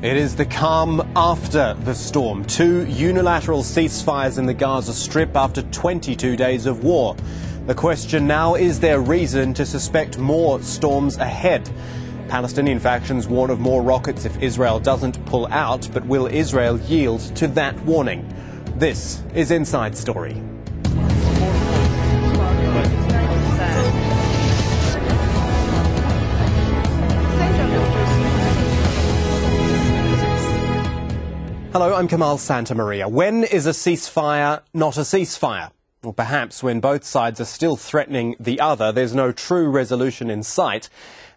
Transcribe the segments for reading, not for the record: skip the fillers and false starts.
It is the calm after the storm. 2 unilateral ceasefires in the Gaza Strip after 22 days of war. The question now, is there reason to suspect more storms ahead? Palestinian factions warn of more rockets if Israel doesn't pull out, but will Israel yield to that warning? This is Inside Story. Hello, I'm Kamahl Santamaria. When is a ceasefire not a ceasefire? Or perhaps when both sides are still threatening the other, there's no true resolution in sight,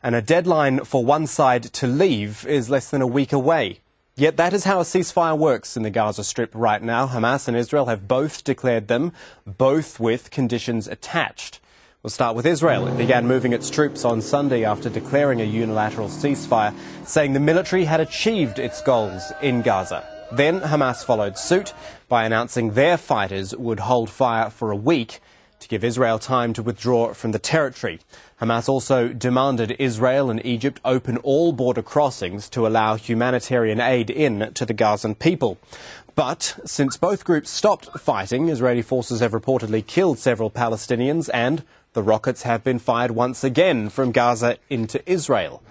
and a deadline for one side to leave is less than a week away. Yet that is how a ceasefire works in the Gaza Strip right now. Hamas and Israel have both declared them, both with conditions attached. We'll start with Israel. It began moving its troops on Sunday after declaring a unilateral ceasefire, saying the military had achieved its goals in Gaza. Then Hamas followed suit by announcing their fighters would hold fire for a week to give Israel time to withdraw from the territory. Hamas also demanded Israel and Egypt open all border crossings to allow humanitarian aid in to the Gazan people. But since both groups stopped fighting, Israeli forces have reportedly killed several Palestinians, and the rockets have been fired once again from Gaza into Israel.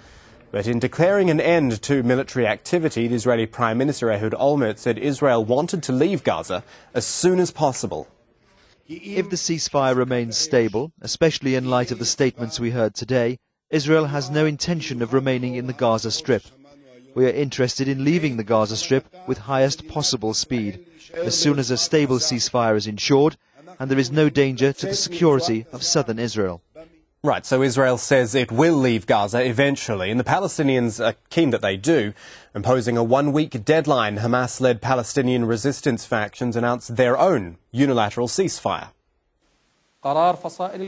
But in declaring an end to military activity, the Israeli Prime Minister Ehud Olmert said Israel wanted to leave Gaza as soon as possible. If the ceasefire remains stable, especially in light of the statements we heard today, Israel has no intention of remaining in the Gaza Strip. We are interested in leaving the Gaza Strip with highest possible speed, as soon as a stable ceasefire is ensured and there is no danger to the security of southern Israel. Right, so Israel says it will leave Gaza eventually, and the Palestinians are keen that they do, imposing a one-week deadline. Hamas-led Palestinian resistance factions announced their own unilateral ceasefire. The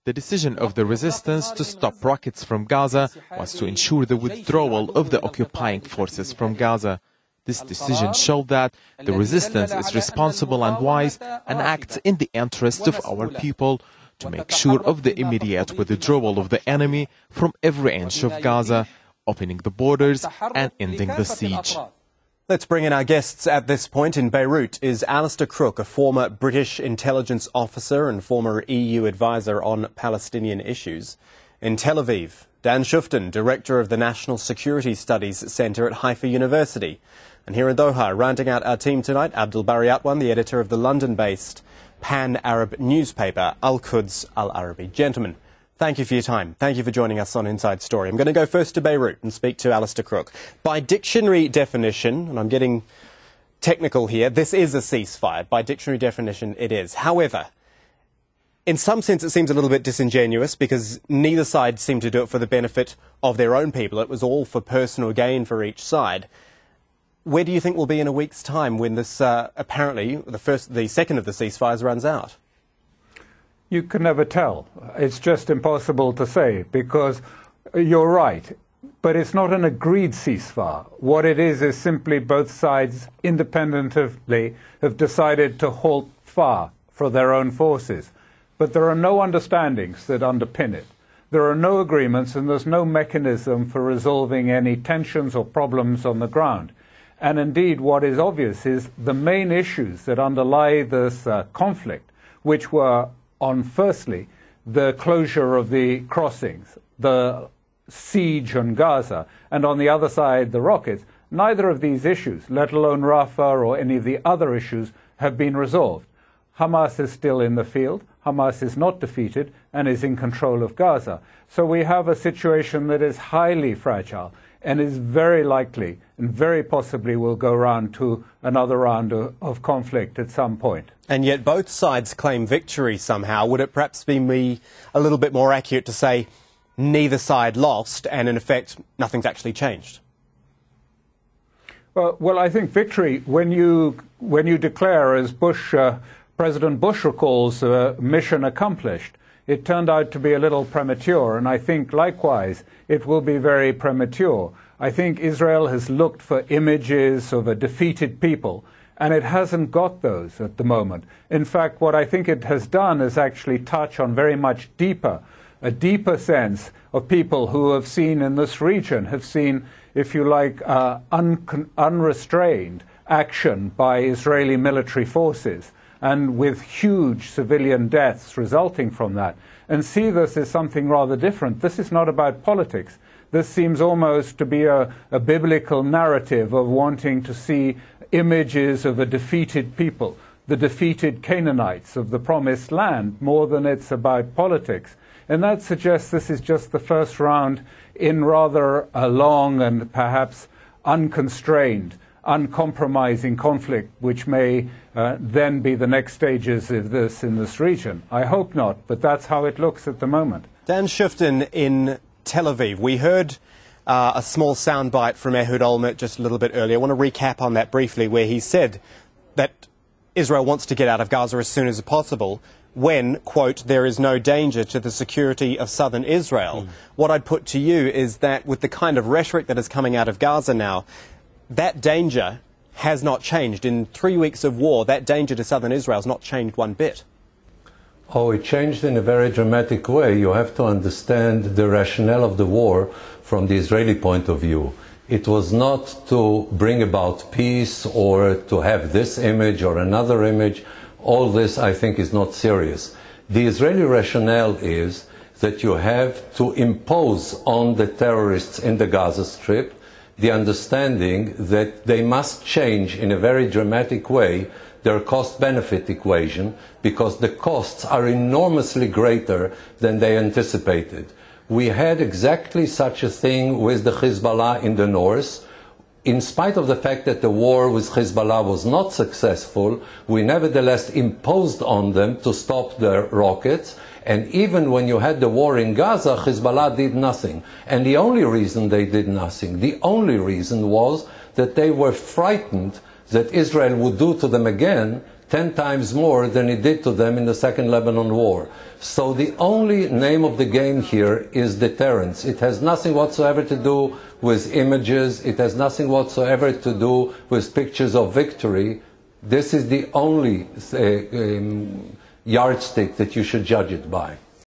decision of the resistance to stop rockets from Gaza was to ensure the withdrawal of the occupying forces from Gaza. This decision showed that the resistance is responsible and wise and acts in the interest of our people, to make sure of the immediate withdrawal of the enemy from every inch of Gaza, opening the borders and ending the siege. Let's bring in our guests at this point. In Beirut is Alastair Crooke, a former British intelligence officer and former EU advisor on Palestinian issues. In Tel Aviv, Dan Schueftan, director of the National Security Studies Centre at Haifa University. And here in Doha, rounding out our team tonight, Abdul-Bari Atwan, the editor of the London-based pan-Arab newspaper, Alquds Alarabi. Gentlemen, thank you for your time. Thank you for joining us on Inside Story. I'm going to go first to Beirut and speak to Alastair Crooke. By dictionary definition, and I'm getting technical here, this is a ceasefire. By dictionary definition, it is. However, in some sense, it seems a little bit disingenuous because neither side seemed to do it for the benefit of their own people. It was all for personal gain for each side. Where do you think we'll be in a week's time when this, apparently, the second of the ceasefires runs out? You can never tell. It's just impossible to say, because you're right, but it's not an agreed ceasefire. What it is simply both sides independently have decided to halt fire for their own forces. But there are no understandings that underpin it. There are no agreements, and there's no mechanism for resolving any tensions or problems on the ground. And indeed, what is obvious is the main issues that underlie this conflict, which were on, firstly, the closure of the crossings, the siege on Gaza, and on the other side, the rockets. Neither of these issues, let alone Rafah or any of the other issues, have been resolved. Hamas is still in the field. Hamas is not defeated and is in control of Gaza. So we have a situation that is highly fragile and is very likely and very possibly will go round to another round of conflict at some point. And yet both sides claim victory somehow. Would it perhaps be a little bit more accurate to say neither side lost and, in effect, nothing's actually changed? Well, I think victory, when you declare, as President Bush recalls, mission accomplished, it turned out to be a little premature, and I think, likewise, it will be very premature. I think Israel has looked for images of a defeated people, and it hasn't got those at the moment. In fact, what I think it has done is actually touch on very much deeper a deeper sense of people who have seen in this region, have seen, if you like, unrestrained action by Israeli military forces, and with huge civilian deaths resulting from that, and see this as something rather different. This is not about politics. This seems almost to be a biblical narrative of wanting to see images of a defeated people, the defeated Canaanites of the Promised Land, more than it's about politics. And that suggests this is just the first round in rather a long and perhaps unconstrained, uncompromising conflict, which may then be the next stages of this in this region. I hope not, but that's how it looks at the moment. Dan Schueftan in Tel Aviv. We heard a small soundbite from Ehud Olmert just a little bit earlier. I want to recap on that briefly, where he said that Israel wants to get out of Gaza as soon as possible when, quote, there is no danger to the security of southern Israel. What I'd put to you is that with the kind of rhetoric that is coming out of Gaza now, that danger has not changed. In 3 weeks of war, that danger to southern Israel has not changed one bit. Oh, it changed in a very dramatic way. You have to understand the rationale of the war from the Israeli point of view. It was not to bring about peace or to have this image or another image. All this, I think, is not serious. The Israeli rationale is that you have to impose on the terrorists in the Gaza Strip the understanding that they must change in a very dramatic way their cost-benefit equation, because the costs are enormously greater than they anticipated. We had exactly such a thing with the Hezbollah in the north. In spite of the fact that the war with Hezbollah was not successful, we nevertheless imposed on them to stop their rockets. And even when you had the war in Gaza, Hezbollah did nothing. And the only reason they did nothing, the only reason was that they were frightened that Israel would do to them again 10 times more than it did to them in the Second Lebanon War. So the only name of the game here is deterrence. It has nothing whatsoever to do with images. It has nothing whatsoever to do with pictures of victory. This is the only yardstick that you should judge it by.